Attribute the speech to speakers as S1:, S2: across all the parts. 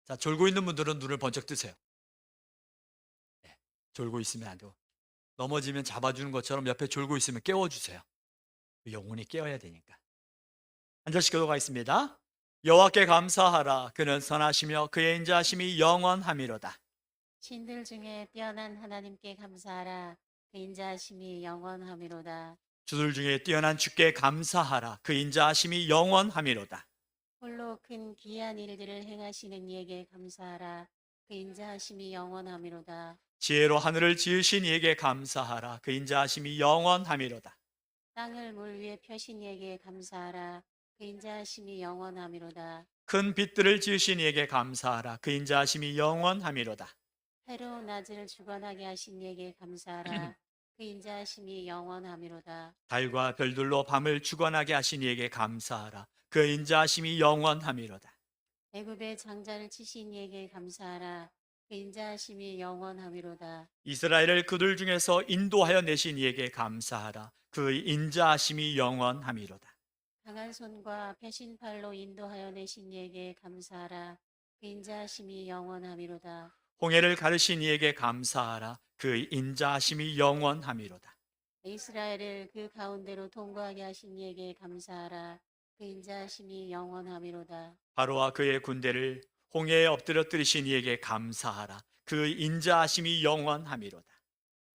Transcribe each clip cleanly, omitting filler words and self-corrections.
S1: 자, 졸고 있는 분들은 눈을 번쩍 뜨세요. 네, 졸고 있으면 안 되고 넘어지면 잡아주는 것처럼 옆에 졸고 있으면 깨워주세요. 영혼이 깨어야 되니까. 한 절씩 교도가 있습니다. 여호와께 감사하라. 그는 선하시며 그의 인자하심이 영원함이로다.
S2: 신들 중에 뛰어난 하나님께 감사하라. 그 인자하심이 영원함이로다.
S1: 주들 중에 뛰어난 주께 감사하라. 그 인자하심이 영원함이로다.
S2: 홀로 큰 기이한 일들을 행하시는 이에게 감사하라. 그 인자하심이 영원함이로다.
S1: 지혜로 하늘을 지으신 이에게 감사하라. 그 인자하심이 영원함이로다.
S2: 땅을 물 위에 펴신 이에게 감사하라. 그 인자하심이 영원함이로다.
S1: 큰 빛들을 지으신 이에게 감사하라. 그 인자하심이 영원함이로다.
S2: 해로 낮을 주관하게 하신 이에게 감사하라. 그 인자하심이 영원함이로다.
S1: 달과 별들로 밤을 주관하게 하신 이에게 감사하라. 그 인자하심이 영원함이로다.
S2: 애굽의 장자를 치신 이에게 감사하라. 그 인자하심이 영원함이로다.
S1: 이스라엘을 그들 중에서 인도하여 내신 이에게 감사하라. 그 인자하심이 영원함이로다.
S2: 강한 손과 펴신 팔로 인도하여 내신 이에게 감사하라. 그 인자하심이 영원함이로다.
S1: 홍해를 가르신 이에게 감사하라. 그 인자하심이 영원함이로다.
S2: 이스라엘을 그 가운데로 통과하게 하신 이에게 감사하라. 그 인자하심이 영원함이로다.
S1: 바로와 그의 군대를 홍해에 엎드려뜨리신 이에게 감사하라. 그 인자하심이 영원함이로다.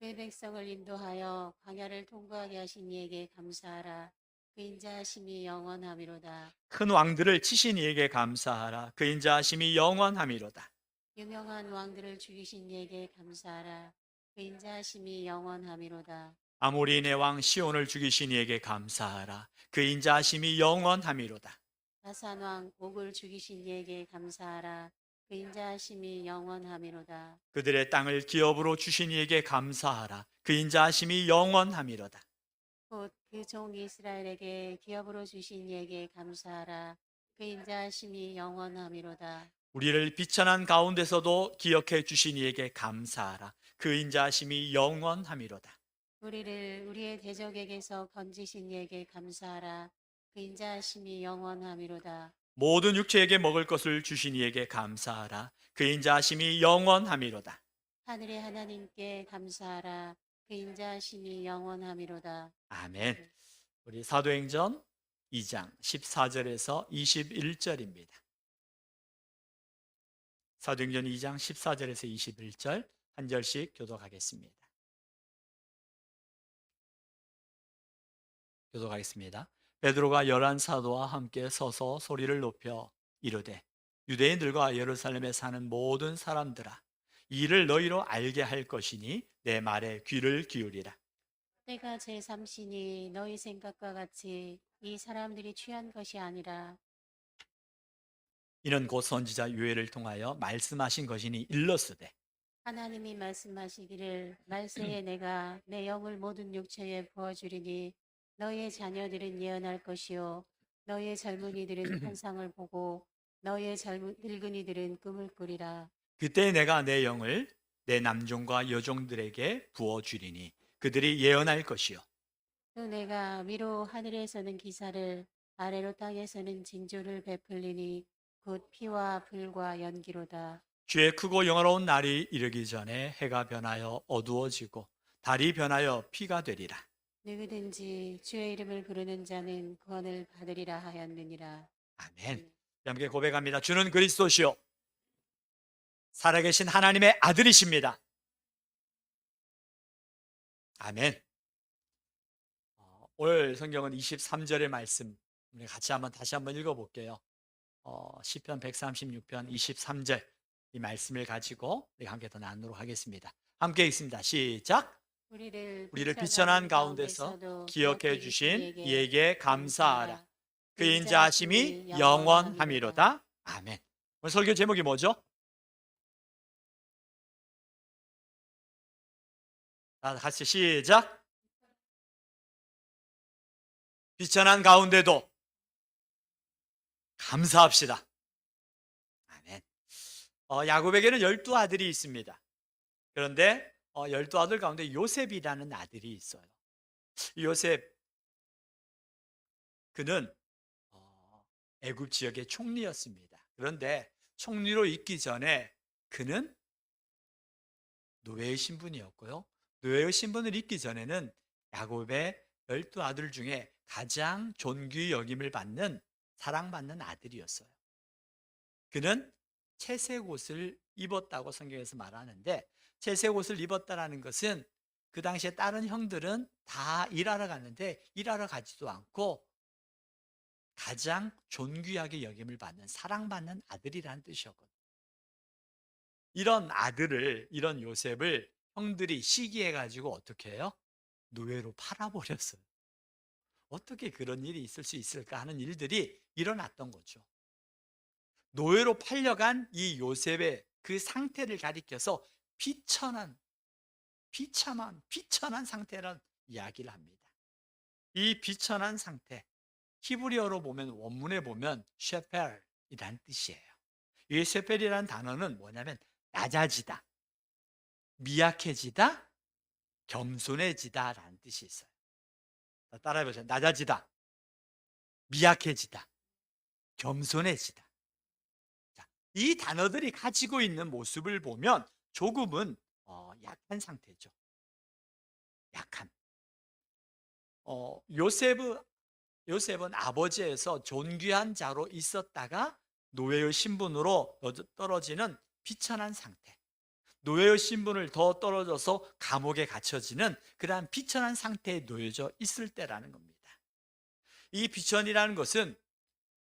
S2: 그 백성을 인도하여 광야를 통과하게 하신 이에게 감사하라. 그 인자하심이 영원함이로다.
S1: 큰 왕들을 치신 이에게 감사하라. 그 인자하심이 영원함이로다.
S2: 유명한 왕들을 죽이신 이에게 감사하라. 그 인자하심이 영원함이로다.
S1: 아모리인의 왕 시온을 죽이신 이에게 감사하라. 그 인자하심이 영원함이로다.
S2: 바산 왕 옥을 죽이신 이에게 감사하라. 그 인자하심이 영원함이로다.
S1: 그들의 땅을 기업으로 주신 이에게 감사하라. 그 인자하심이 영원함이로다.
S2: 곧 그 종 이스라엘에게 기업으로 주신 이에게 감사하라. 그 인자하심이 영원함이로다.
S1: 우리를 비천한 가운데서도 기억해 주신 이에게 감사하라. 그 인자하심이 영원함이로다.
S2: 우리를 우리의 대적에게서 건지신 이에게 감사하라. 그 인자하심이 영원함이로다.
S1: 모든 육체에게 먹을 것을 주신 이에게 감사하라. 그 인자하심이 영원함이로다.
S2: 하늘의 하나님께 감사하라. 그 인자하심이 영원함이로다.
S1: 아멘. 우리 사도행전 2장 14절에서 21절입니다. 사도행전 2장 14절에서 21절 한 절씩 교독하겠습니다. 교독하겠습니다. 베드로가 11 사도와 함께 서서 소리를 높여 이르되 유대인들과 예루살렘에 사는 모든 사람들아 이 일을 너희로 알게 할 것이니 내 말에 귀를 기울이라.
S2: 때가 제3시니 너희 생각과 같이 이 사람들이 취한 것이 아니라
S1: 이는 곧 선지자 요엘을 통하여 말씀하신 것이니 일렀으되
S2: 하나님이 말씀하시기를 말세에 내가 내 영을 모든 육체에 부어주리니 너희의 자녀들은 예언할 것이요 너희의 젊은이들은 환상을 보고 너희의 늙은이들은 꿈을 꾸리라.
S1: 그때 내가 내 영을 내 남종과 여종들에게 부어 주리니 그들이 예언할 것이요
S2: 또 내가 위로 하늘에서는 기사를 아래로 땅에서는 징조를 베풀리니 곧 피와 불과 연기로다.
S1: 주의 크고 영화로운 날이 이르기 전에 해가 변하여 어두워지고 달이 변하여 피가 되리라.
S2: 누구든지 주의 이름을 부르는 자는 구원을 받으리라 하였느니라.
S1: 아멘. 함께 고백합니다. 주는 그리스도시요 살아계신 하나님의 아들이십니다. 아멘. 오늘 성경은 23절의 말씀 우리 같이 다시 한번 읽어볼게요. 시편 136편 23절 이 말씀을 가지고 우리 함께 더 나누도록 하겠습니다. 함께 읽습니다. 시작. 우리를 비천한 가운데서 기억해 주신 이에게 감사하라. 그 인자하심이 영원함이로다. 아멘. 오늘 설교 제목이 뭐죠? 같이 시작. 비천한 가운데도 감사합시다. 아멘. 야곱에게는 12아들이 있습니다. 그런데 12아들 가운데 요셉이라는 아들이 있어요. 요셉 그는 애굽 지역의 총리였습니다. 그런데 총리로 있기 전에 그는 노예의 신분이었고요. 노예의 신분을 잊기 전에는 야곱의 12아들 중에 가장 존귀 여김을 받는 사랑받는 아들이었어요. 그는 채색 옷을 입었다고 성경에서 말하는데, 채색 옷을 입었다라는 것은 그 당시에 다른 형들은 다 일하러 갔는데 일하러 가지도 않고 가장 존귀하게 여김을 받는 사랑받는 아들이라는 뜻이었거든요. 이런 아들을, 이런 요셉을 형들이 시기해가지고 어떻게 해요? 노예로 팔아버렸어요. 어떻게 그런 일이 있을 수 있을까 하는 일들이 일어났던 거죠. 노예로 팔려간 이 요셉의 그 상태를 가리켜서 비천한, 비천한 상태라는 이야기를 합니다. 이 비천한 상태, 히브리어로 보면, 원문에 보면 쉐펠이란 뜻이에요. 이 쉐펠이라는 단어는 뭐냐면 낮아지다, 미약해지다, 겸손해지다라는 뜻이 있어요. 따라해보세요. 낮아지다, 미약해지다, 겸손해지다. 자, 이 단어들이 가지고 있는 모습을 보면 조금은 약한 상태죠. 약한. 요셉은 아버지에서 존귀한 자로 있었다가 노예의 신분으로 떨어지는 비천한 상태. 노예의 신분을 더 떨어져서 감옥에 갇혀지는 그러한 비천한 상태에 놓여져 있을 때라는 겁니다. 이 비천이라는 것은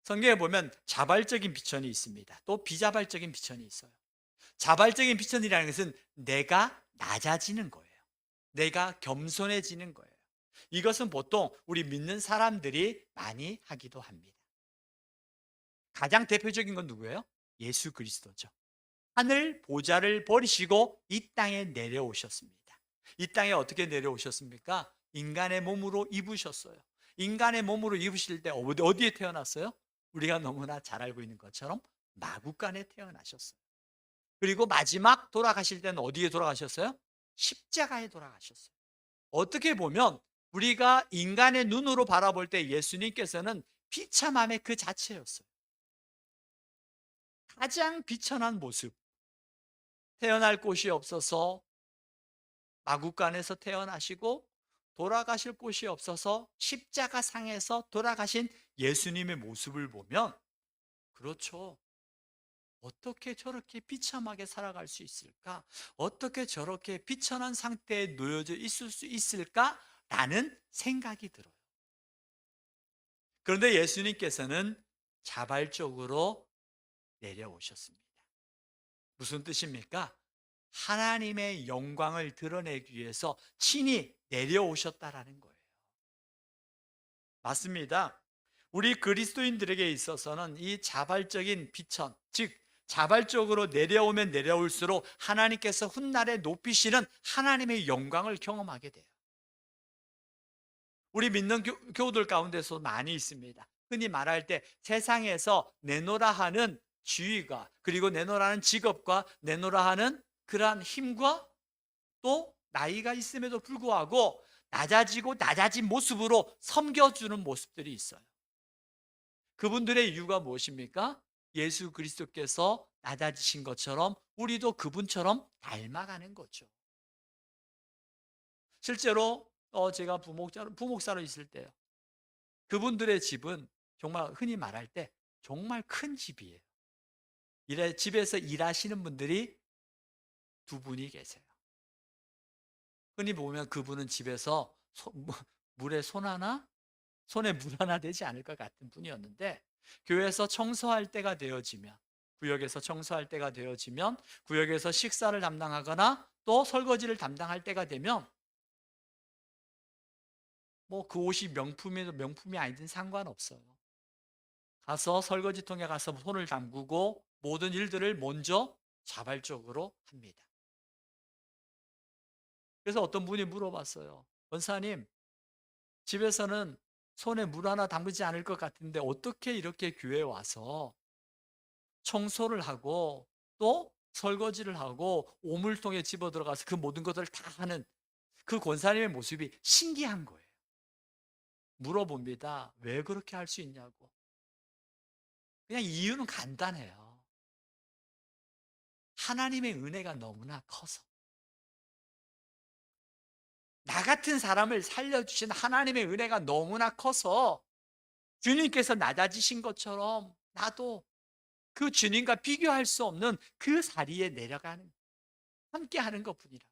S1: 성경에 보면 자발적인 비천이 있습니다. 또 비자발적인 비천이 있어요. 자발적인 비천이라는 것은 내가 낮아지는 거예요. 내가 겸손해지는 거예요. 이것은 보통 우리 믿는 사람들이 많이 하기도 합니다. 가장 대표적인 건 누구예요? 예수 그리스도죠. 하늘 보좌를 버리시고 이 땅에 내려오셨습니다. 이 땅에 어떻게 내려오셨습니까? 인간의 몸으로 입으셨어요. 인간의 몸으로 입으실 때 어디에 태어났어요? 우리가 너무나 잘 알고 있는 것처럼 마구간에 태어나셨어요. 그리고 마지막 돌아가실 때는 어디에 돌아가셨어요? 십자가에 돌아가셨어요. 어떻게 보면 우리가 인간의 눈으로 바라볼 때 예수님께서는 비참함의 그 자체였어요. 가장 비천한 모습, 태어날 곳이 없어서 마구간에서 태어나시고 돌아가실 곳이 없어서 십자가 상에서 돌아가신 예수님의 모습을 보면, 그렇죠, 어떻게 저렇게 비참하게 살아갈 수 있을까? 어떻게 저렇게 비천한 상태에 놓여져 있을 수 있을까? 라는 생각이 들어요. 그런데 예수님께서는 자발적으로 내려오셨습니다. 무슨 뜻입니까? 하나님의 영광을 드러내기 위해서 친히 내려오셨다라는 거예요. 맞습니다. 우리 그리스도인들에게 있어서는 이 자발적인 비천, 즉 자발적으로 내려오면 내려올수록 하나님께서 훗날에 높이시는 하나님의 영광을 경험하게 돼요. 우리 믿는 교우들 가운데서 많이 있습니다. 흔히 말할 때 세상에서 내놓으라 하는 지위가, 그리고 내놓으라 하는 직업과 내놓으라 하는 그러한 힘과 또 나이가 있음에도 불구하고 낮아지고 낮아진 모습으로 섬겨주는 모습들이 있어요. 그분들의 이유가 무엇입니까? 예수 그리스도께서 낮아지신 것처럼 우리도 그분처럼 닮아가는 거죠. 실제로 제가 부목사로 있을 때요, 그분들의 집은 정말 흔히 말할 때 정말 큰 집이에요. 집에서 일하시는 분들이 두 분이 계세요. 흔히 보면 그분은 집에서 물에 손에 물 하나 되지 않을 것 같은 분이었는데, 교회에서 청소할 때가 되어지면, 구역에서 청소할 때가 되어지면, 구역에서 식사를 담당하거나 또 설거지를 담당할 때가 되면, 뭐 그 옷이 명품이든 명품이 아니든 상관없어요. 가서 설거지통에 가서 손을 담그고 모든 일들을 먼저 자발적으로 합니다. 그래서 어떤 분이 물어봤어요. 권사님, 집에서는 손에 물 하나 담그지 않을 것 같은데 어떻게 이렇게 교회에 와서 청소를 하고 또 설거지를 하고 오물통에 집어 들어가서 그 모든 것들을 다 하는 그 권사님의 모습이 신기한 거예요. 물어봅니다. 왜 그렇게 할 수 있냐고. 그냥 이유는 간단해요. 하나님의 은혜가 너무나 커서 나 같은 사람을 살려주신 하나님의 은혜가 너무나 커서 주님께서 낮아지신 것처럼 나도 그 주님과 비교할 수 없는 그 자리에 내려가는 함께하는 것뿐이라고.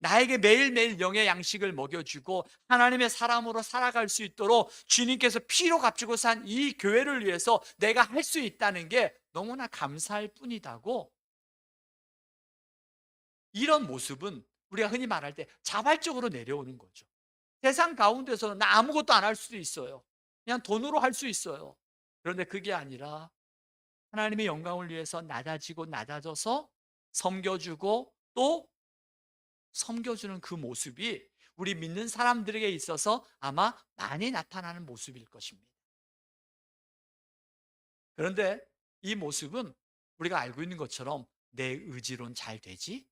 S1: 나에게 매일매일 영의 양식을 먹여주고 하나님의 사람으로 살아갈 수 있도록 주님께서 피로 값주고 산 이 교회를 위해서 내가 할 수 있다는 게 너무나 감사할 뿐이다고. 이런 모습은 우리가 흔히 말할 때 자발적으로 내려오는 거죠. 세상 가운데서는 나 아무것도 안 할 수도 있어요. 그냥 돈으로 할 수 있어요. 그런데 그게 아니라 하나님의 영광을 위해서 낮아지고 낮아져서 섬겨주고 또 섬겨주는 그 모습이 우리 믿는 사람들에게 있어서 아마 많이 나타나는 모습일 것입니다. 그런데 이 모습은 우리가 알고 있는 것처럼 내 의지로는 잘 되지?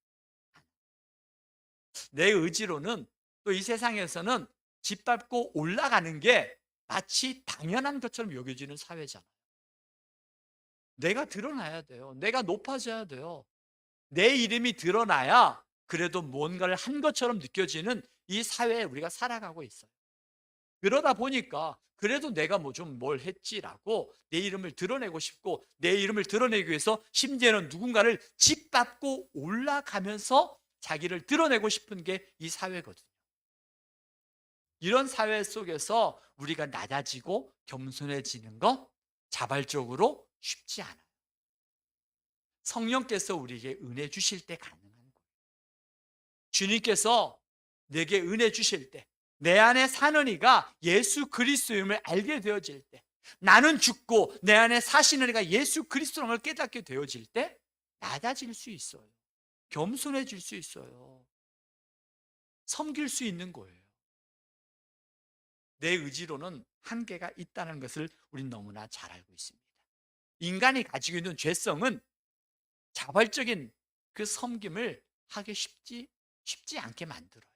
S1: 내 의지로는 또 이 세상에서는 짓밟고 올라가는 게 마치 당연한 것처럼 여겨지는 사회잖아요. 내가 드러나야 돼요. 내가 높아져야 돼요. 내 이름이 드러나야 그래도 뭔가를 한 것처럼 느껴지는 이 사회에 우리가 살아가고 있어요. 그러다 보니까 그래도 내가 뭐 좀 뭘 했지라고 내 이름을 드러내고 싶고 내 이름을 드러내기 위해서 심지어는 누군가를 짓밟고 올라가면서 자기를 드러내고 싶은 게 이 사회거든요. 이런 사회 속에서 우리가 낮아지고 겸손해지는 거 자발적으로 쉽지 않아요. 성령께서 우리에게 은혜 주실 때 가능한 거예요. 주님께서 내게 은혜 주실 때, 내 안에 사는 이가 예수 그리스도임을 알게 되어질 때, 나는 죽고 내 안에 사시는 이가 예수 그리스도임을 깨닫게 되어질 때 낮아질 수 있어요. 겸손해질 수 있어요. 섬길 수 있는 거예요. 내 의지로는 한계가 있다는 것을 우린 너무나 잘 알고 있습니다. 인간이 가지고 있는 죄성은 자발적인 그 섬김을 하기 쉽지 않게 만들어요.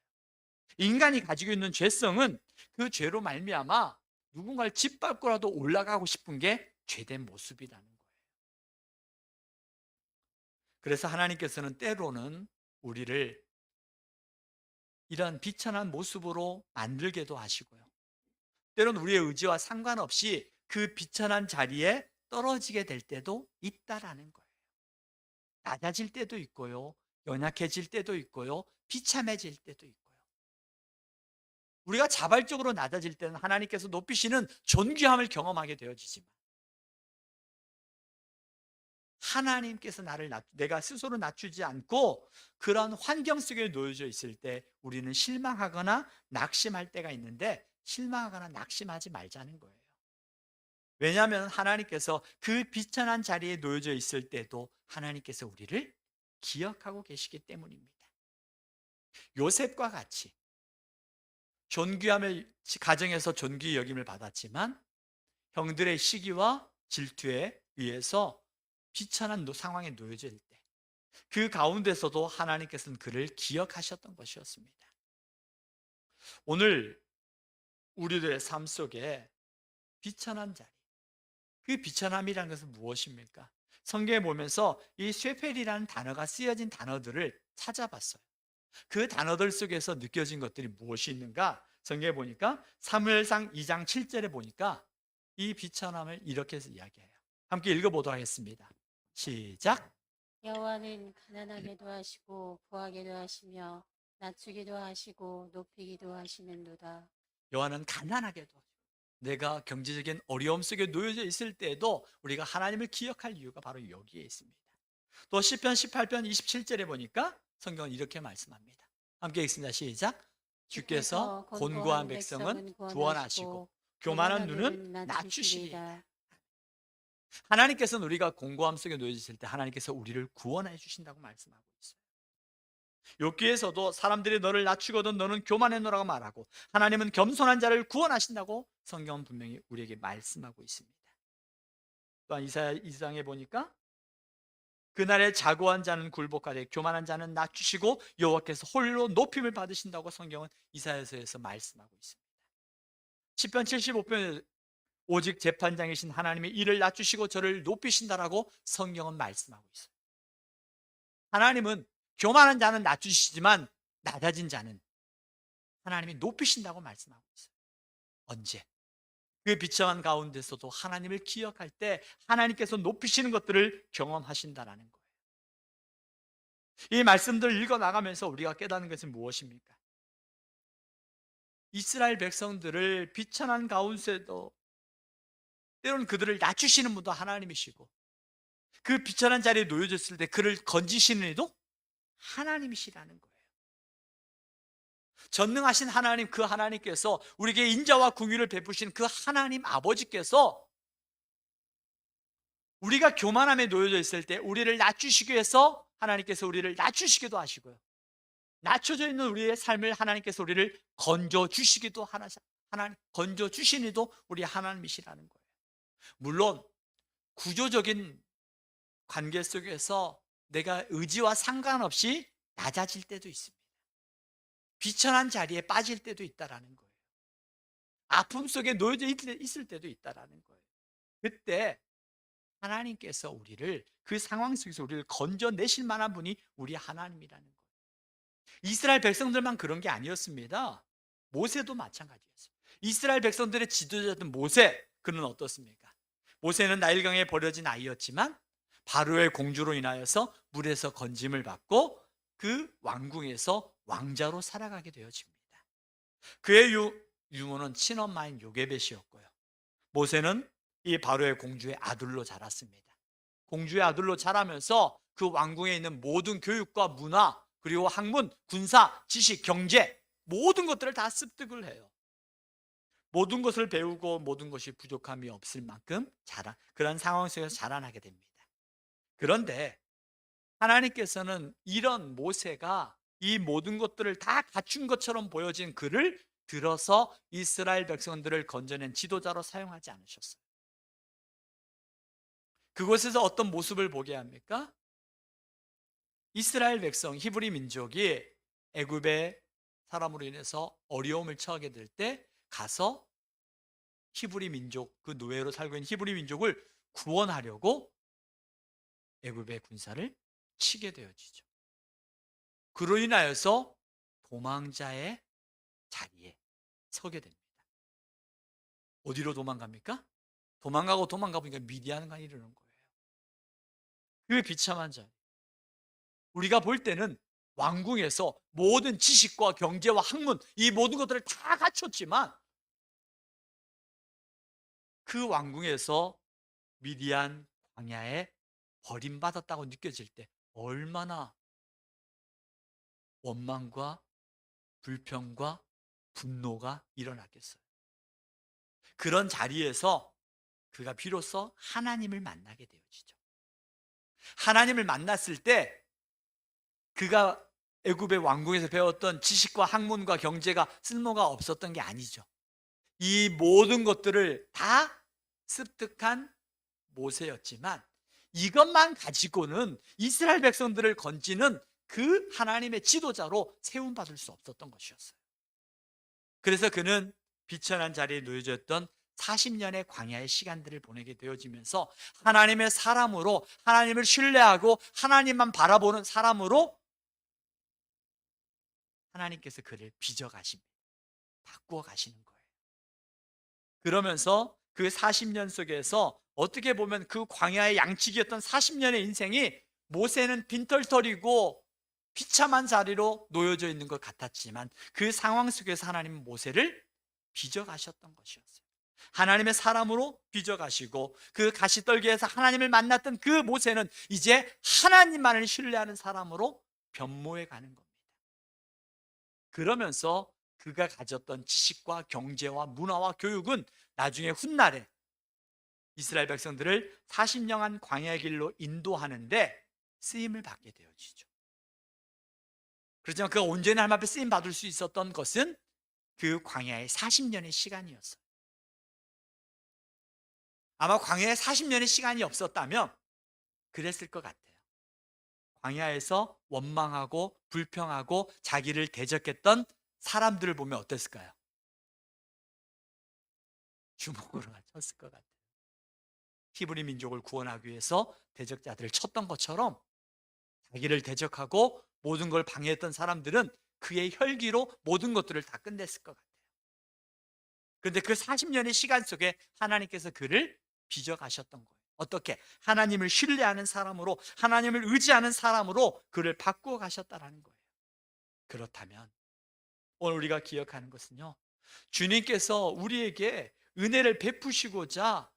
S1: 인간이 가지고 있는 죄성은 그 죄로 말미암아 누군가를 짓밟고라도 올라가고 싶은 게 죄된 모습이라는 거예요. 그래서 하나님께서는 때로는 우리를 이런 비천한 모습으로 만들게도 하시고요. 때로는 우리의 의지와 상관없이 그 비천한 자리에 떨어지게 될 때도 있다라는 거예요. 낮아질 때도 있고요. 연약해질 때도 있고요. 비참해질 때도 있고요. 우리가 자발적으로 낮아질 때는 하나님께서 높이시는 존귀함을 경험하게 되어지지만 하나님께서 내가 스스로 낮추지 않고 그런 환경 속에 놓여져 있을 때 우리는 실망하거나 낙심할 때가 있는데 실망하거나 낙심하지 말자는 거예요. 왜냐하면 하나님께서 그 비천한 자리에 놓여져 있을 때도 하나님께서 우리를 기억하고 계시기 때문입니다. 요셉과 같이 존귀함을 가정에서 존귀 여김을 받았지만 형들의 시기와 질투에 의해서 비천한 상황에 놓여질 때 그 가운데서도 하나님께서는 그를 기억하셨던 것이었습니다. 오늘 우리들의 삶 속에 비천한 자리, 그 비천함이라는 것은 무엇입니까? 성경에 보면서 이 쇠펠이라는 단어가 쓰여진 단어들을 찾아봤어요. 그 단어들 속에서 느껴진 것들이 무엇이 있는가? 성경에 보니까 사무엘상 2장 7절에 보니까 이 비천함을 이렇게 해서 이야기해요. 함께 읽어보도록 하겠습니다. 시작.
S2: 여호와는 가난하게도 하시고 부하게도 하시며 낮추기도 하시고 높이기도 하시는도다.
S1: 여호와는 가난하게도 하시고 내가 경제적인 어려움 속에 놓여져 있을 때에도 우리가 하나님을 기억할 이유가 바로 여기에 있습니다. 또 시편 18편 27절에 보니까 성경은 이렇게 말씀합니다. 함께 읽습니다. 시작. 주께서 곤고한 백성은 구원하시고 교만한 눈은 낮추시리이다. 하나님께서는 우리가 공고함 속에 놓여 있을 때 하나님께서 우리를 구원해 주신다고 말씀하고 있어요. 욥기에서도 사람들이 너를 낮추거든 너는 교만해노라고 말하고 하나님은 겸손한 자를 구원하신다고 성경은 분명히 우리에게 말씀하고 있습니다. 또한 이사야 2장에 보니까 그날에 자고한 자는 굴복하되 교만한 자는 낮추시고 여호와께서 홀로 높임을 받으신다고 성경은 이사야서에서 말씀하고 있습니다. 시편 75편에 오직 재판장이신 하나님의 이를 낮추시고 저를 높이신다라고 성경은 말씀하고 있어요. 하나님은 교만한 자는 낮추시지만 낮아진 자는 하나님이 높이신다고 말씀하고 있어요. 언제? 그 비참한 가운데서도 하나님을 기억할 때 하나님께서 높이시는 것들을 경험하신다라는 거예요. 이 말씀들을 읽어 나가면서 우리가 깨닫는 것은 무엇입니까? 이스라엘 백성들을 비천한 가운데도 때로는 그들을 낮추시는 분도 하나님이시고, 그 비천한 자리에 놓여졌을 때 그를 건지시는 이도 하나님이시라는 거예요. 전능하신 하나님, 그 하나님께서 우리에게 인자와 긍휼을 베푸신 그 하나님 아버지께서 우리가 교만함에 놓여져 있을 때 우리를 낮추시기 위해서 하나님께서 우리를 낮추시기도 하시고요, 낮춰져 있는 우리의 삶을 하나님께서 우리를 건져 주시기도 하나님 건져 주시니도 우리 하나님이시라는 거예요. 물론 구조적인 관계 속에서 내가 의지와 상관없이 낮아질 때도 있습니다. 비천한 자리에 빠질 때도 있다라는 거예요. 아픔 속에 놓여져 있을 때도 있다라는 거예요. 그때 하나님께서 우리를, 그 상황 속에서 우리를 건져내실 만한 분이 우리 하나님이라는 거예요. 이스라엘 백성들만 그런 게 아니었습니다. 모세도 마찬가지였어요. 이스라엘 백성들의 지도자였던 모세, 그는 어떻습니까? 모세는 나일강에 버려진 아이였지만 바로의 공주로 인하여서 물에서 건짐을 받고 그 왕궁에서 왕자로 살아가게 되어집니다. 그의 유모는 친엄마인 요게벳이었고요, 모세는 이 바로의 공주의 아들로 자랐습니다. 공주의 아들로 자라면서 그 왕궁에 있는 모든 교육과 문화, 그리고 학문, 군사, 지식, 경제, 모든 것들을 다 습득을 해요. 모든 것을 배우고 모든 것이 부족함이 없을 만큼 그런 상황 속에서 자라나게 됩니다. 그런데 하나님께서는 이런 모세가 이 모든 것들을 다 갖춘 것처럼 보여진 그를 들어서 이스라엘 백성들을 건져낸 지도자로 사용하지 않으셨어요. 그곳에서 어떤 모습을 보게 합니까? 이스라엘 백성, 히브리 민족이 애굽의 사람으로 인해서 어려움을 처하게 될 때 가서 히브리 민족, 그 노예로 살고 있는 히브리 민족을 구원하려고 애굽의 군사를 치게 되어지죠. 그로 인하여서 도망자의 자리에 서게 됩니다. 어디로 도망갑니까? 도망가고 보니까 미디안가 이르는 거예요. 그 비참한 자리. 우리가 볼 때는 왕궁에서 모든 지식과 경제와 학문, 이 모든 것들을 다 갖췄지만 그 왕궁에서 미디안 광야에 버림받았다고 느껴질 때 얼마나 원망과 불평과 분노가 일어났겠어요. 그런 자리에서 그가 비로소 하나님을 만나게 되어지죠. 하나님을 만났을 때 그가 애굽의 왕궁에서 배웠던 지식과 학문과 경제가 쓸모가 없었던 게 아니죠. 이 모든 것들을 다 습득한 모세였지만 이것만 가지고는 이스라엘 백성들을 건지는 그 하나님의 지도자로 세움받을 수 없었던 것이었어요. 그래서 그는 비천한 자리에 놓여져 있던 40년의 광야의 시간들을 보내게 되어지면서 하나님의 사람으로, 하나님을 신뢰하고 하나님만 바라보는 사람으로 하나님께서 그를 빚어가십니다. 바꾸어 가시는 거예요. 그러면서 그 40년 속에서 어떻게 보면 그 광야의 양치기였던 40년의 인생이 모세는 빈털터리고 비참한 자리로 놓여져 있는 것 같았지만 그 상황 속에서 하나님은 모세를 빚어가셨던 것이었어요. 하나님의 사람으로 빚어가시고 그 가시떨기에서 하나님을 만났던 그 모세는 이제 하나님만을 신뢰하는 사람으로 변모해 가는 겁니다. 그러면서 그가 가졌던 지식과 경제와 문화와 교육은 나중에 훗날에 이스라엘 백성들을 40년간 광야의 길로 인도하는데 쓰임을 받게 되어지죠. 그렇지만 그가 온전히 하나님 앞에 쓰임 받을 수 있었던 것은 그 광야의 40년의 시간이었어요. 아마 광야에 40년의 시간이 없었다면 그랬을 것 같아요. 광야에서 원망하고 불평하고 자기를 대적했던 사람들을 보면 어땠을까요? 주먹으로 쳤을 것 같아요. 히브리 민족을 구원하기 위해서 대적자들을 쳤던 것처럼 자기를 대적하고 모든 걸 방해했던 사람들은 그의 혈기로 모든 것들을 다 끝냈을 것 같아요. 그런데 그 40년의 시간 속에 하나님께서 그를 빚어가셨던 거예요. 어떻게? 하나님을 신뢰하는 사람으로, 하나님을 의지하는 사람으로 그를 바꾸어 가셨다는 거예요. 그렇다면 오늘 우리가 기억하는 것은요, 주님께서 우리에게 은혜를 베푸시고자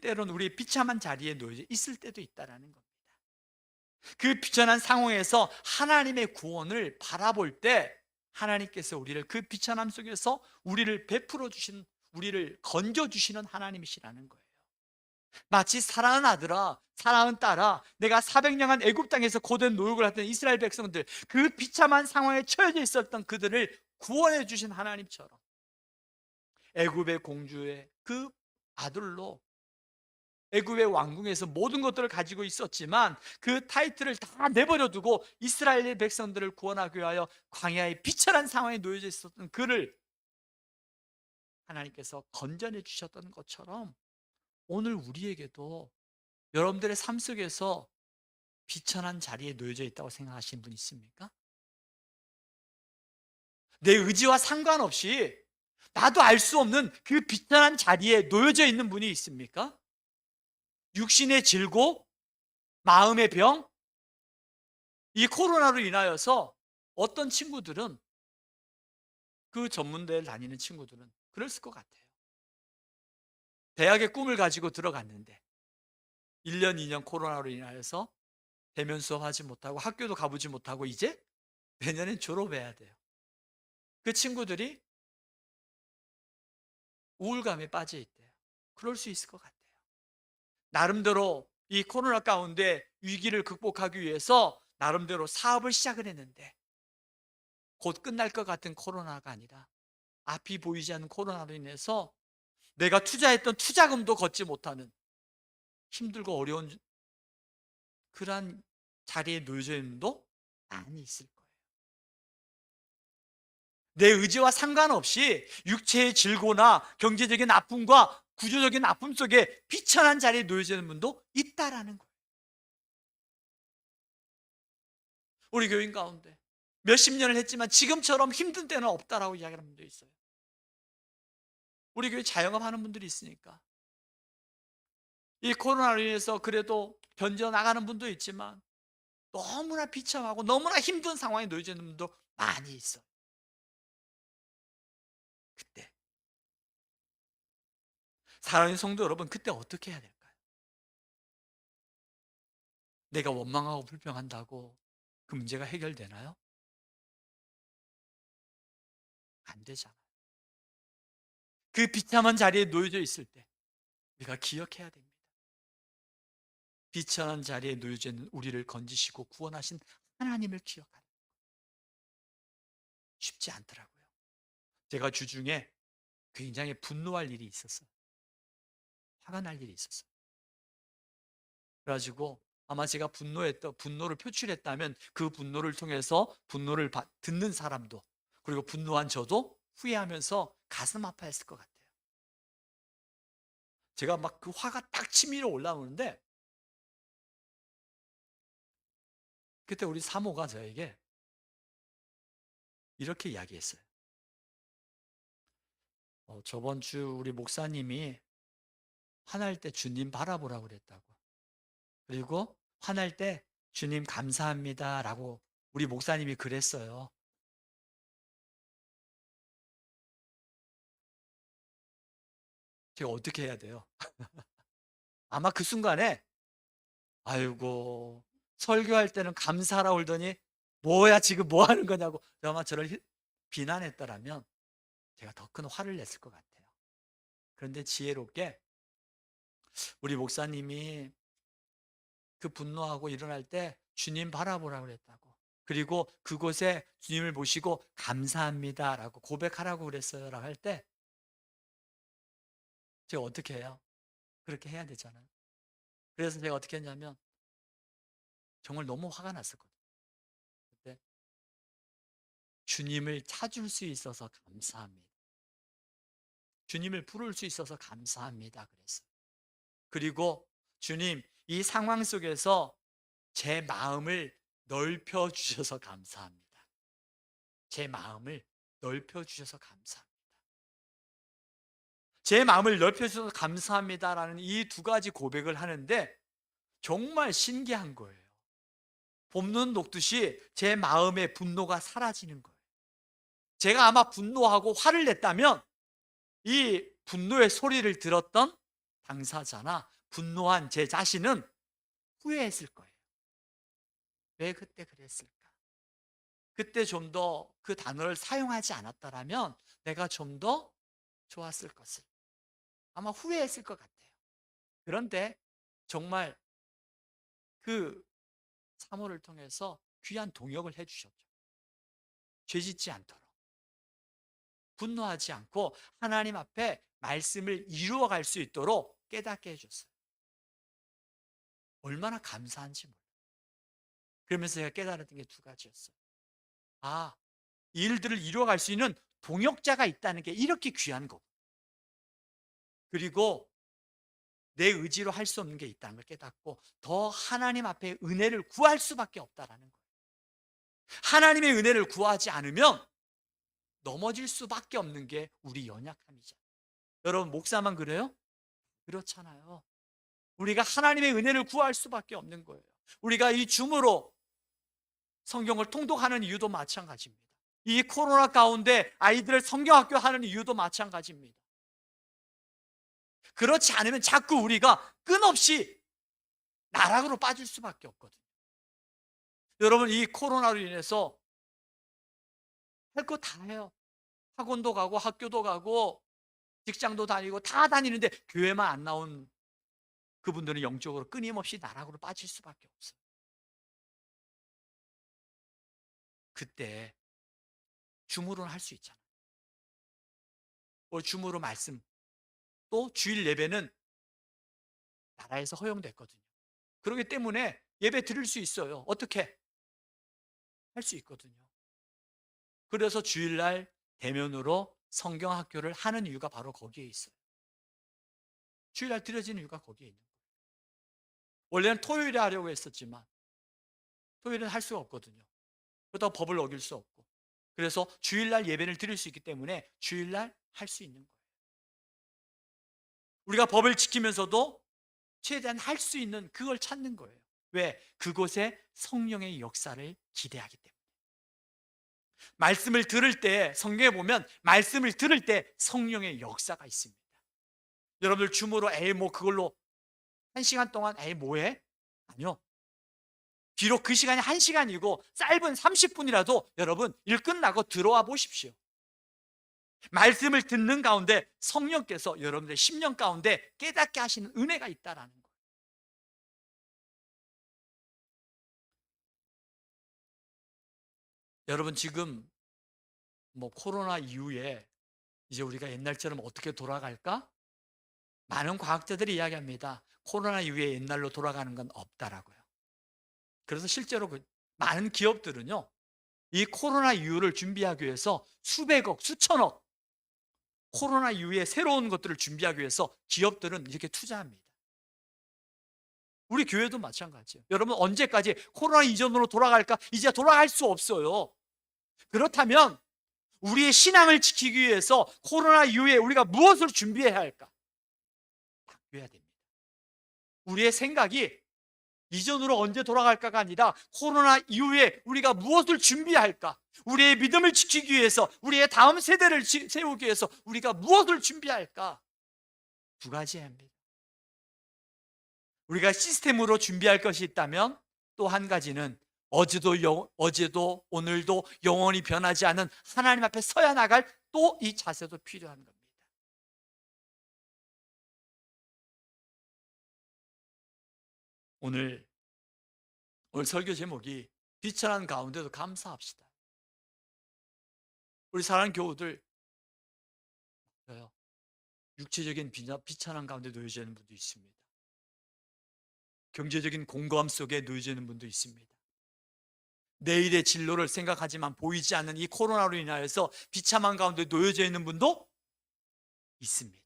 S1: 때로는 우리의 비참한 자리에 놓여 있을 때도 있다는 겁니다. 그 비천한 상황에서 하나님의 구원을 바라볼 때 하나님께서 우리를 그 비천함 속에서 우리를 베풀어 주신, 우리를 건져 주시는 하나님이시라는 거예요. 마치 사랑하는 아들아, 사랑하는 딸아, 내가 400년간 애굽 땅에서 고된 노역을 했던 이스라엘 백성들, 그 비참한 상황에 처해져 있었던 그들을 구원해 주신 하나님처럼 애굽의 공주의 그 아들로 애굽의 왕궁에서 모든 것들을 가지고 있었지만 그 타이틀을 다 내버려 두고 이스라엘의 백성들을 구원하기 위하여 광야의 비천한 상황에 놓여져 있었던 그를 하나님께서 건져내 주셨던 것처럼 오늘 우리에게도 여러분들의 삶 속에서 비천한 자리에 놓여져 있다고 생각하시는 분 있습니까? 내 의지와 상관없이 나도 알 수 없는 그 비천한 자리에 놓여져 있는 분이 있습니까? 육신의 질고, 마음의 병, 이 코로나로 인하여서 어떤 친구들은, 그 전문대를 다니는 친구들은 그랬을 것 같아요. 대학의 꿈을 가지고 들어갔는데 1년, 2년 코로나로 인하여서 대면 수업하지 못하고 학교도 가보지 못하고 이제 내년엔 졸업해야 돼요. 그 친구들이 우울감에 빠져 있대요. 그럴 수 있을 것 같아요. 나름대로 이 코로나 가운데 위기를 극복하기 위해서 나름대로 사업을 시작을 했는데 곧 끝날 것 같은 코로나가 아니라 앞이 보이지 않는 코로나로 인해서 내가 투자했던 투자금도 걷지 못하는 힘들고 어려운 그러한 자리에 놓여져 있는 분도 많이 있을 거예요. 내 의지와 상관없이 육체의 질고나 경제적인 아픔과 구조적인 아픔 속에 비천한 자리에 놓여져 있는 분도 있다라는 거예요. 우리 교인 가운데 몇십 년을 했지만 지금처럼 힘든 때는 없다라고 이야기하는 분도 있어요. 우리 교회 자영업하는 분들이 있으니까 이 코로나로 인해서 그래도 견뎌나가는 분도 있지만 너무나 비참하고 너무나 힘든 상황에 놓여져 있는 분도 많이 있어요. 그때 사랑하는 성도 여러분, 그때 어떻게 해야 될까요? 내가 원망하고 불평한다고 그 문제가 해결되나요? 안 되잖아요. 그 비참한 자리에 놓여져 있을 때 우리가 기억해야 됩니다. 비천한 자리에 놓여져 있는 우리를 건지시고 구원하신 하나님을 기억하는, 쉽지 않더라고요. 제가 주중에 굉장히 분노할 일이 있었어요. 화가 날 일이 있었어요. 그래가지고 아마 제가 분노를 표출했다면 그 분노를 통해서 듣는 사람도, 그리고 분노한 저도 후회하면서 가슴 아파했을 것 같아요. 제가 막 그 화가 딱 치밀어 올라오는데 그때 우리 사모가 저에게 이렇게 이야기했어요. 저번 주 우리 목사님이 화날 때 주님 바라보라고 그랬다고. 그리고 화날 때 주님 감사합니다라고 우리 목사님이 그랬어요. 제가 어떻게 해야 돼요? 아마 그 순간에 아이고, 설교할 때는 감사하라고 그러더니 뭐야 지금 뭐 하는 거냐고 아마 저를 비난했더라면 제가 더 큰 화를 냈을 것 같아요. 그런데 지혜롭게 우리 목사님이 그 분노하고 일어날 때 주님 바라보라고 그랬다고. 그리고 그곳에 주님을 모시고 감사합니다라고 고백하라고 그랬어요 라고 할 때 제가 어떻게 해요? 그렇게 해야 되잖아요. 그래서 제가 어떻게 했냐면 정말 너무 화가 났었거든요. 그때 주님을 찾을 수 있어서 감사합니다. 주님을 부를 수 있어서 감사합니다 그랬어요. 그리고 주님, 이 상황 속에서 제 마음을 넓혀주셔서 감사합니다. 제 마음을 넓혀주셔서 감사합니다. 제 마음을 넓혀주셔서 감사합니다라는 이 두 가지 고백을 하는데 정말 신기한 거예요. 봄눈 녹듯이 제 마음의 분노가 사라지는 거예요. 제가 아마 분노하고 화를 냈다면 이 분노의 소리를 들었던 당사자나 분노한 제 자신은 후회했을 거예요. 왜 그때 그랬을까? 그때 좀 더 그 단어를 사용하지 않았더라면 내가 좀 더 좋았을 것을 아마 후회했을 것 같아요. 그런데 정말 그 사모를 통해서 귀한 동역을 해주셨죠. 죄짓지 않도록 분노하지 않고 하나님 앞에 말씀을 이루어갈 수 있도록 깨닫게 해줬어요. 얼마나 감사한지 몰라요. 그러면서 제가 깨달았던 게 두 가지였어요. 아, 이 일들을 이루어갈 수 있는 동역자가 있다는 게 이렇게 귀한 거고, 그리고 내 의지로 할 수 없는 게 있다는 걸 깨닫고 더 하나님 앞에 은혜를 구할 수밖에 없다라는 거예요. 하나님의 은혜를 구하지 않으면 넘어질 수밖에 없는 게 우리 연약함이죠. 여러분, 목사만 그래요? 그렇잖아요. 우리가 하나님의 은혜를 구할 수밖에 없는 거예요. 우리가 이 줌으로 성경을 통독하는 이유도 마찬가지입니다. 이 코로나 가운데 아이들을 성경학교 하는 이유도 마찬가지입니다. 그렇지 않으면 자꾸 우리가 끝없이 나락으로 빠질 수밖에 없거든요. 여러분, 이 코로나로 인해서 할 거 다 해요. 학원도 가고 학교도 가고 직장도 다니고 다 다니는데 교회만 안 나온 그분들은 영적으로 끊임없이 나락으로 빠질 수밖에 없어요. 그때 줌으로는 할 수 있잖아요. 줌으로 말씀, 또 주일 예배는 나라에서 허용됐거든요. 그렇기 때문에 예배 드릴 수 있어요. 어떻게? 할 수 있거든요. 그래서 주일날 대면으로 성경학교를 하는 이유가 바로 거기에 있어요. 주일날 드려지는 이유가 거기에 있는 거예요. 원래는 토요일에 하려고 했었지만 토요일은 할 수가 없거든요. 그렇다고 법을 어길 수 없고, 그래서 주일날 예배를 드릴 수 있기 때문에 주일날 할 수 있는 거예요. 우리가 법을 지키면서도 최대한 할 수 있는 그걸 찾는 거예요. 왜? 그곳에 성령의 역사를 기대하기 때문에. 말씀을 들을 때, 성경에 보면 말씀을 들을 때 성령의 역사가 있습니다. 여러분들 줌으로 에이 뭐 그걸로 1시간 동안 에이 뭐해? 아니요. 비록 그 시간이 1시간이고 짧은 30분이라도 여러분 일 끝나고 들어와 보십시오. 말씀을 듣는 가운데 성령께서 여러분들의 심령 가운데 깨닫게 하시는 은혜가 있다라는 거예요. 여러분, 지금 뭐 코로나 이후에 이제 우리가 옛날처럼 어떻게 돌아갈까? 많은 과학자들이 이야기합니다. 코로나 이후에 옛날로 돌아가는 건 없다라고요. 그래서 실제로 많은 기업들은요, 이 코로나 이후를 준비하기 위해서 수백억, 수천억, 코로나 이후에 새로운 것들을 준비하기 위해서 기업들은 이렇게 투자합니다. 우리 교회도 마찬가지예요. 여러분, 언제까지 코로나 이전으로 돌아갈까? 이제 돌아갈 수 없어요. 그렇다면 우리의 신앙을 지키기 위해서 코로나 이후에 우리가 무엇을 준비해야 할까? 바뀌어야 됩니다. 우리의 생각이 이전으로 언제 돌아갈까가 아니라 코로나 이후에 우리가 무엇을 준비해야 할까? 우리의 믿음을 지키기 위해서, 우리의 다음 세대를 세우기 위해서 우리가 무엇을 준비해야 할까? 두 가지 합니다. 우리가 시스템으로 준비할 것이 있다면 또 한 가지는 어제도 오늘도 영원히 변하지 않은 하나님 앞에 서야 나갈 또 이 자세도 필요한 겁니다. 오늘 설교 제목이 비천한 가운데도 감사합시다. 우리 사랑하는 교우들, 육체적인 비천한 가운데 놓여져 있는 분도 있습니다. 경제적인 공고함 속에 놓여져 있는 분도 있습니다. 내일의 진로를 생각하지만 보이지 않는 이 코로나로 인하여서 비참한 가운데 놓여져 있는 분도 있습니다.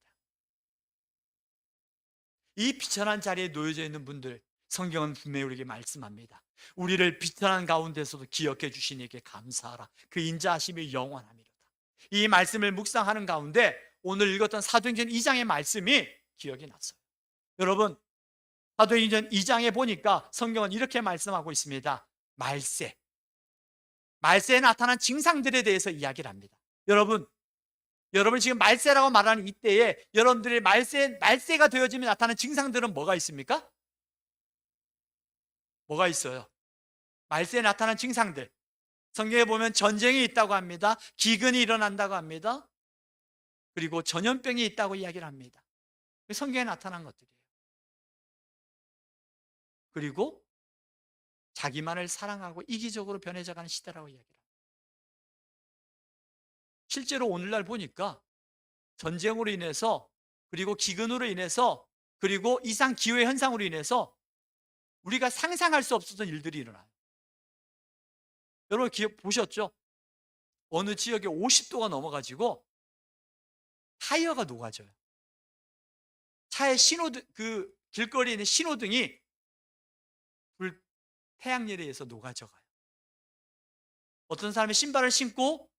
S1: 이 비천한 자리에 놓여져 있는 분들, 성경은 분명히 우리에게 말씀합니다. 우리를 비천한 가운데서도 기억해 주신 이에게 감사하라. 그 인자하심이 영원함이로다. 이 말씀을 묵상하는 가운데 오늘 읽었던 사도행전 2장의 말씀이 기억이 났어요. 여러분, 사도행전 2장에 보니까 성경은 이렇게 말씀하고 있습니다. 말세에 나타난 증상들에 대해서 이야기를 합니다. 여러분 지금 말세라고 말하는 이때에 여러분들의 말세가 되어지면 나타나는 증상들은 뭐가 있습니까? 뭐가 있어요? 말세에 나타나는 증상들. 성경에 보면 전쟁이 있다고 합니다. 기근이 일어난다고 합니다. 그리고 전염병이 있다고 이야기를 합니다. 성경에 나타난 것들이에요. 그리고 자기만을 사랑하고 이기적으로 변해져가는 시대라고 이야기를 합니다. 실제로 오늘날 보니까 전쟁으로 인해서 그리고 기근으로 인해서 그리고 이상 기후의 현상으로 인해서 우리가 상상할 수 없었던 일들이 일어나요. 여러분 보셨죠? 어느 지역에 50도가 넘어가지고 타이어가 녹아져요. 차의 신호등, 그 길거리에 있는 신호등이 태양열에 의해서 녹아져가요. 어떤 사람이 신발을 신고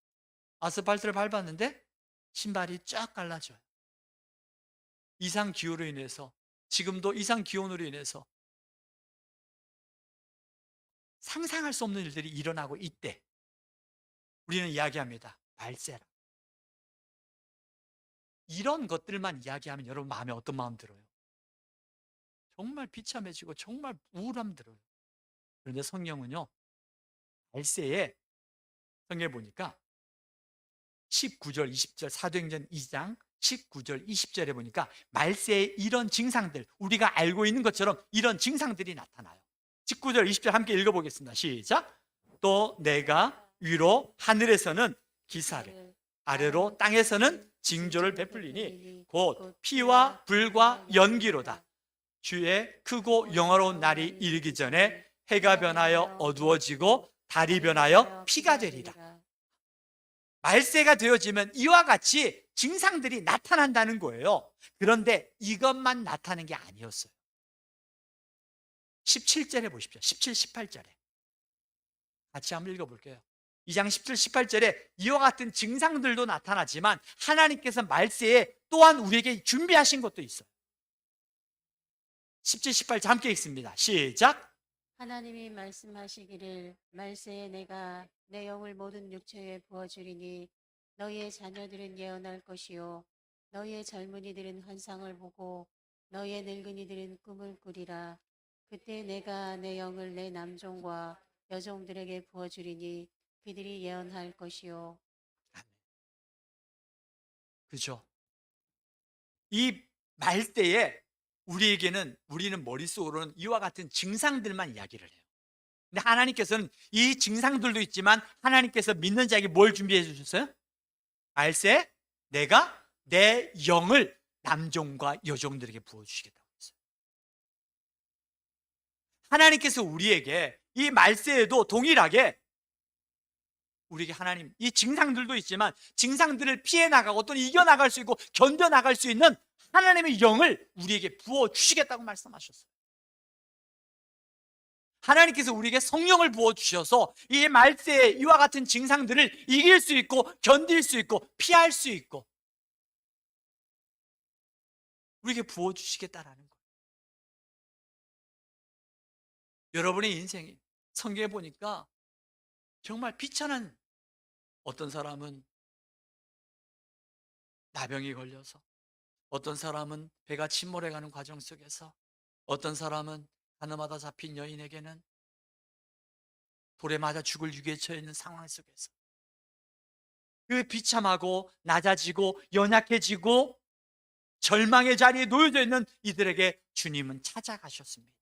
S1: 아스팔트를 밟았는데 신발이 쫙 갈라져요. 이상 기후로 인해서, 지금도 이상 기온으로 인해서 상상할 수 없는 일들이 일어나고 있대. 우리는 이야기합니다. 말세라. 이런 것들만 이야기하면 여러분 마음에 어떤 마음 들어요? 정말 비참해지고 정말 우울함 들어요. 그런데 성경은요, 말세에 성경에 보니까 19절, 20절 사도행전 2장 19절, 20절에 보니까 말세의 이런 증상들, 우리가 알고 있는 것처럼 이런 증상들이 나타나요. 19절, 20절 함께 읽어보겠습니다. 시작. 또 내가 위로 하늘에서는 기사를, 아래로 땅에서는 징조를 베풀리니 곧 피와 불과 연기로다. 주의 크고 영화로운 날이 이르기 전에 해가 변하여 어두워지고 달이 변하여 피가 되리라. 말세가 되어지면 이와 같이 증상들이 나타난다는 거예요. 그런데 이것만 나타나는 게 아니었어요. 17절에 보십시오. 17, 18절에 같이 한번 읽어볼게요. 2장 17, 18절에 이와 같은 증상들도 나타나지만 하나님께서 말세에 또한 우리에게 준비하신 것도 있어요. 17, 18절 함께 읽습니다. 시작.
S2: 하나님이 말씀하시기를 말세에 내가 내 영을 모든 육체에 부어주리니 너희의 자녀들은 예언할 것이요 너희의 젊은이들은 환상을 보고 너희의 늙은이들은 꿈을 꾸리라. 그때 내가 내 영을 내 남종과 여종들에게 부어주리니 그들이 예언할 것이요.
S1: 그죠? 이 말세에 우리는 머릿속으로는 이와 같은 증상들만 이야기를 해요. 근데 하나님께서는 이 증상들도 있지만 하나님께서 믿는 자에게 뭘 준비해 주셨어요? 말세에 내가 내 영을 남종과 여종들에게 부어주시겠다고 했어요. 하나님께서 우리에게 이 말세에도 동일하게 우리에게 하나님 이 증상들도 있지만 증상들을 피해 나가고 또는 이겨 나갈 수 있고 견뎌 나갈 수 있는 하나님의 영을 우리에게 부어 주시겠다고 말씀하셨어요. 하나님께서 우리에게 성령을 부어 주셔서 이 말세에 이와 같은 증상들을 이길 수 있고 견딜 수 있고 피할 수 있고 우리에게 부어 주시겠다라는 거예요. 여러분의 인생이 성경에 보니까 정말 비천한, 어떤 사람은 나병이 걸려서, 어떤 사람은 배가 침몰해가는 과정 속에서, 어떤 사람은 가늠하다 잡힌 여인에게는 돌에 맞아 죽을 위기에 처해 있는 상황 속에서 그 비참하고 낮아지고 연약해지고 절망의 자리에 놓여져 있는 이들에게 주님은 찾아가셨습니다.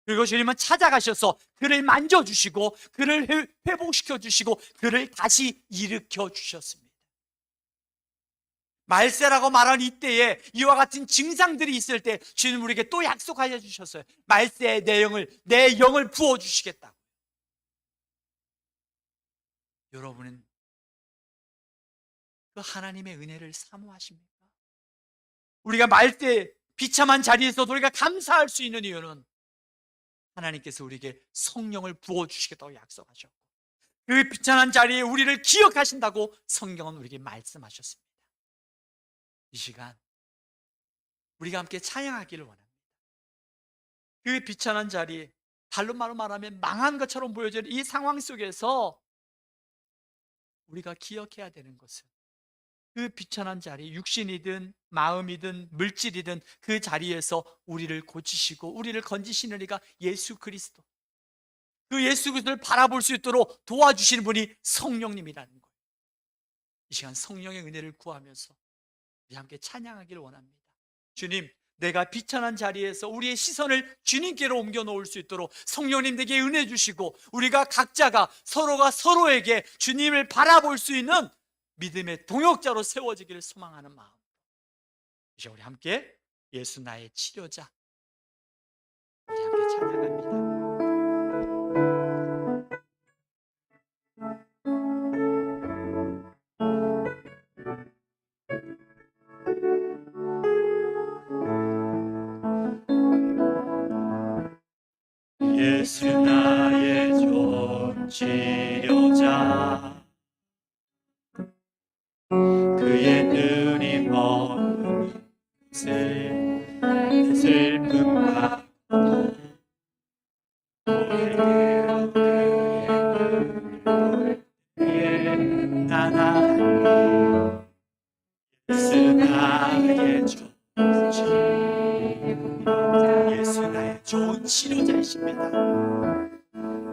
S1: 그리고 주님은 찾아가셔서 그를 만져주시고 그를 회복시켜 주시고 그를 다시 일으켜 주셨습니다. 말세라고 말한 이때에 이와 같은 증상들이 있을 때 주님 우리에게 또 약속하여 주셨어요. 말세에 내 영을 부어주시겠다고. 여러분은 그 하나님의 은혜를 사모하십니까? 우리가 말세 비참한 자리에서도 우리가 감사할 수 있는 이유는 하나님께서 우리에게 성령을 부어주시겠다고 약속하셨고, 그 비천한 자리에 우리를 기억하신다고 성경은 우리에게 말씀하셨습니다. 이 시간 우리가 함께 찬양하기를 원합니다. 그 비천한 자리, 달로 말하면 망한 것처럼 보여지는 이 상황 속에서 우리가 기억해야 되는 것은, 그 비천한 자리, 육신이든 마음이든 물질이든 그 자리에서 우리를 고치시고 우리를 건지시는 이가 예수 그리스도, 그 예수 그리스도를 바라볼 수 있도록 도와주시는 분이 성령님이라는 거예요. 이 시간 성령의 은혜를 구하면서 우리 함께 찬양하기를 원합니다. 주님, 내가 비천한 자리에서 우리의 시선을 주님께로 옮겨 놓을 수 있도록 성령님 내게 은혜 주시고, 우리가 각자가 서로가 서로에게 주님을 바라볼 수 있는 믿음의 동역자로 세워지기를 소망하는 마음, 이제 우리 함께 예수 나의 치료자, 우리 함께 찬양합니다. 예수 나의 좋은 치료자, 그의 눈이 머무는 곳에 슬픔과 고뇌로 그의 눈을 볼 때에 나는 예수 나의 좋은 치료자, 예수 나의 좋은 치료자이십니다.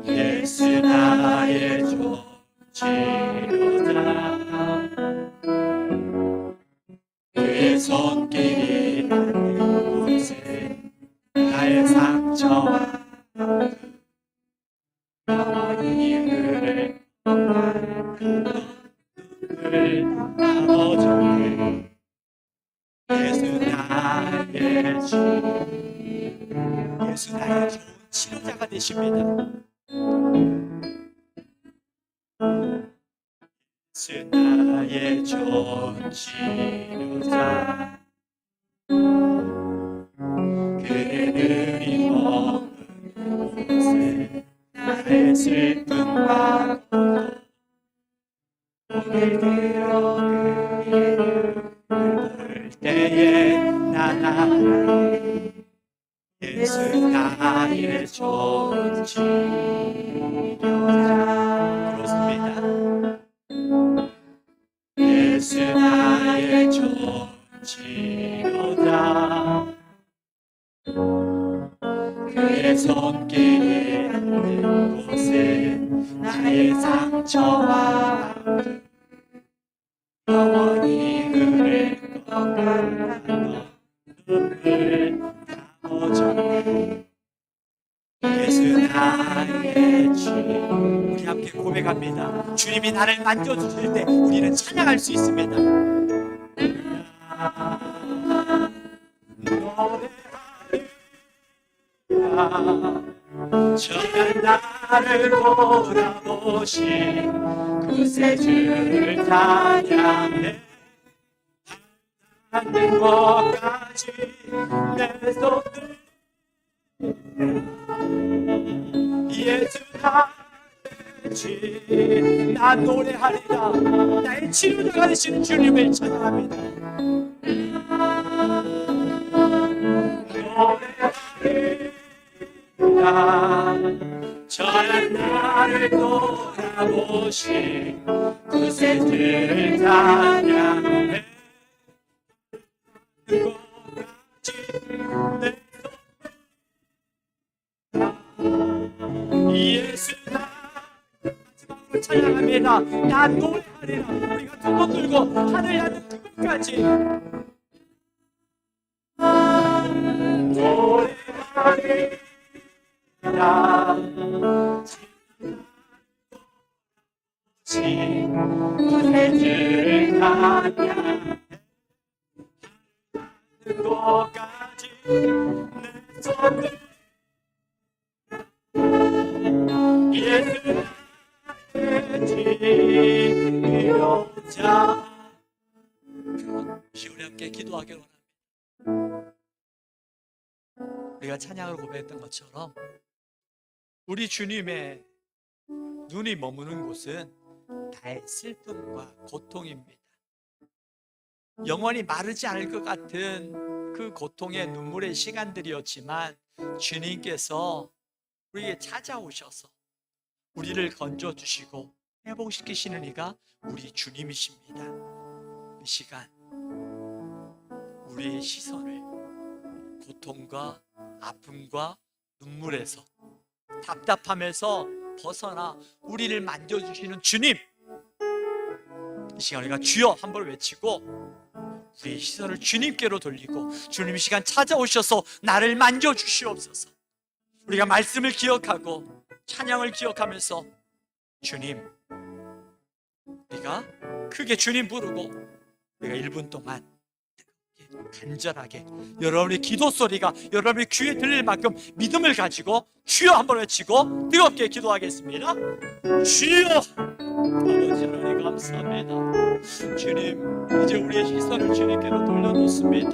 S1: 예수 나의 좋은 치료자, 그의 손길이 닿는 곳에 나의 상처와 영원히 흐를 눈을 담아주네. 예수 나의 예수 나의 좋은 치료자가 되십니다. 예수 나의 좋은 치료자, 그의 눈이 머무는 곳에 나의 슬픔과 고개를 들어 그의 눈을 볼 때에 나는 예수 나의 좋은 치료자. 그렇습니다. 예수 나의 좋은 치료자, 그의 손길이 닿는 곳에 나의 상처와 영원히 흐를 것 같은 눈물 담아줘. 예수 나의 주, 우리 함께 고백합니다. 주님이 나를 만져주실 때 우리는 찬양할 수 있습니다. 저는 나를 돌아보신 구세주를 찬양해. 하는 것까지 내 손을 예수 나의 주, 난 노래하리라. 나의 치료자가 되시는 주님을 찬양합니다. 노래하리라. 저는 나를 돌아보신 구세주를 찬양해. 예수 나 마지막으로 찬양합니다. 난 노래하리라. 우리가 두 번 들고 하늘 나는 그것까지 노래하리라. 구세주를 찬양해. 것까지 내 손을 예수 나의 치료자. 우리 함께 기도하기를 원합니다. 우리가 찬양을 고백했던 것처럼 우리 주님의 눈이 머무는 곳은 나의 슬픔과 고통입니다. 영원히 마르지 않을 것 같은 그 고통의 눈물의 시간들이었지만 주님께서 우리에게 찾아오셔서 우리를 건져주시고 회복시키시는 이가 우리 주님이십니다. 이 시간 우리의 시선을 고통과 아픔과 눈물에서, 답답함에서 벗어나 우리를 만져주시는 주님, 이 시간 우리가 주여 한번 외치고 우리의 시선을 주님께로 돌리고, 주님 이 시간 찾아오셔서 나를 만져주시옵소서. 우리가 말씀을 기억하고 찬양을 기억하면서 주님, 우리가 크게 주님 부르고 우리가 1분 동안 간절하게 여러분의 기도 소리가 여러분의 귀에 들릴 만큼 믿음을 가지고 주여 한번 외치고 뜨겁게 기도하겠습니다. 주여, 아버지 하나님 감사합니다. 주님, 이제 우리의 시선을 주님께로 돌려놓습니다.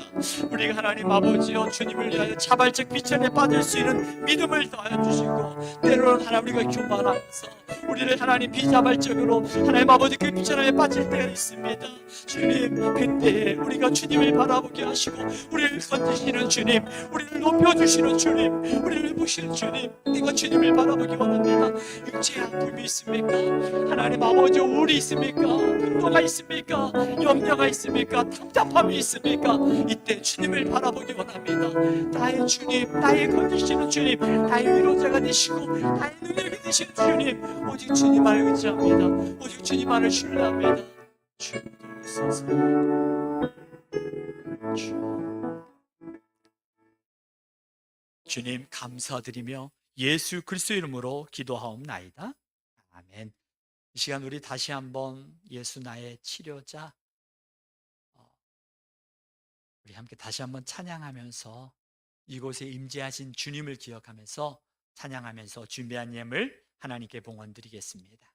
S1: 우리가 하나님 아버지여 주님을 위하여 자발적 비천에 빠질 수 있는 믿음을 더하여 주시고, 때로는 하나님 우리가 교만하면서 우리를 하나님 비자발적으로 하나님 아버지 그 비천에 빠질 때가 있습니다. 주님, 그때 우리가 주님을 바라보게 하시고 우리를 건지시는 주님, 우리를 높여주시는 주님, 우리를 보시는 주님, 내가 주님을 바라보기 원합니다. 육체의 아픔이 있습니까? 하나님 아버지 우울이 있습니까? 분노가 있습니까? 염려가 있습니까? 답답함이 있습니까? 이때 주님을 바라보기 원합니다. 나의 주님, 나의 건지시는 주님, 나의 위로자가 되시고 나의 능력이 되시는 주님, 오직 주님만을 의지합니다. 오직 주님만을 신뢰합니다. 주님 도우소서. 주님 감사드리며 예수 그리스도 이름으로 기도하옵나이다. 아멘. 이 시간 우리 다시 한번 예수 나의 치료자, 우리 함께 다시 한번 찬양하면서 이곳에 임재하신 주님을 기억하면서 찬양하면서 준비한 예물 하나님께 봉헌드리겠습니다.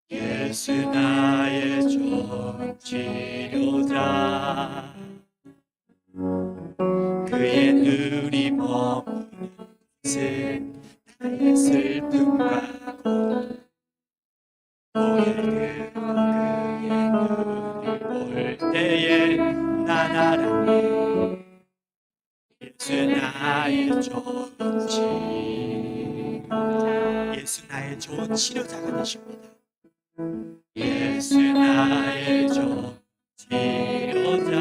S1: 예수 나의 종 치료자, 그의 눈이 머무는 곳에 나의 슬픔과 고개를 들어 그의 눈을 볼 때에 난 알았네. 예수 나의 좋은 치료자, 예수 나의 좋은 치료자가 되십니다. 예수 나의 좋은 치료자,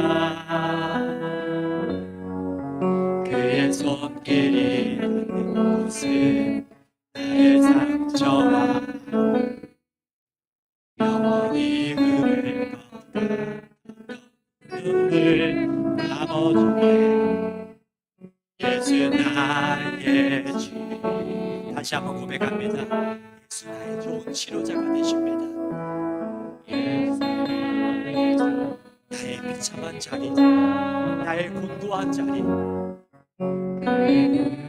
S1: 그의 손길이 닿는 곳에 나의 상처와 영원히 흐를 거다. 눈물 감아주네. 예수 나의 주, 다시 한번 고백합니다. 예수 나의 좋은 치료자가 되십니다. 예수 나의 주, 나의 비참한 자리, 나의 곤고한 자리,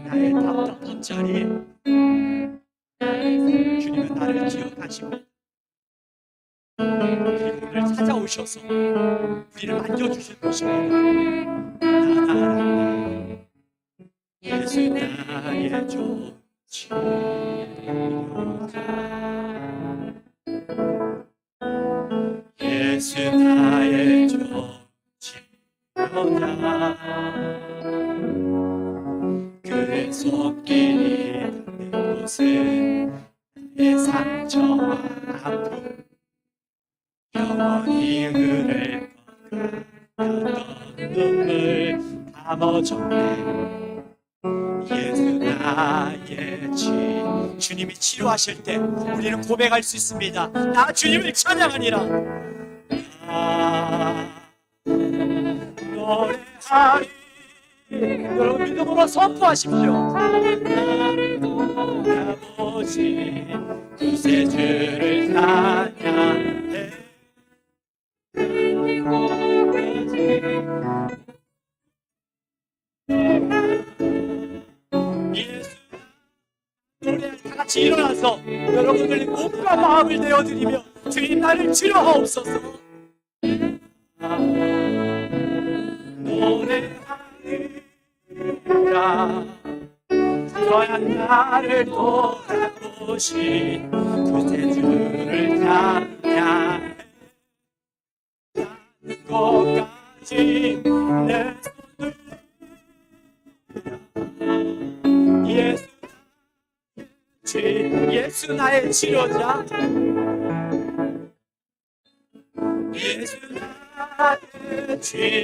S1: 나의 답답한 자리, 주님은 나를 기억하십니다. 그리고 오늘 찾아오셔서 우리를 만져주실 것입니다. 나는 예수 나의 좋은 치료자, 예수 나의 좋은 치료자, 그의 손길이 닿는 곳에 나의 상처와 아픔 영원히 흐를 것 같던 눈물 감아줬네. 예수 나의 주님이 치료하실 때 우리는 고백할 수 있습니다. 나 주님을 찬양하니라. 노래하리. 여러분 믿음으로 선포하십시오. 나를 돌아보시 구세주를 찬양해. 예수 노래할 같이 일어나서 여러분들이 몸과 마음을 내어드리며 주님 나를 치료하옵소서. 노래하리라 저한 나를 돌아보신 구세주를 찬양해 것까지 내 손을 예수 나의 치료자 예수 나의 치료자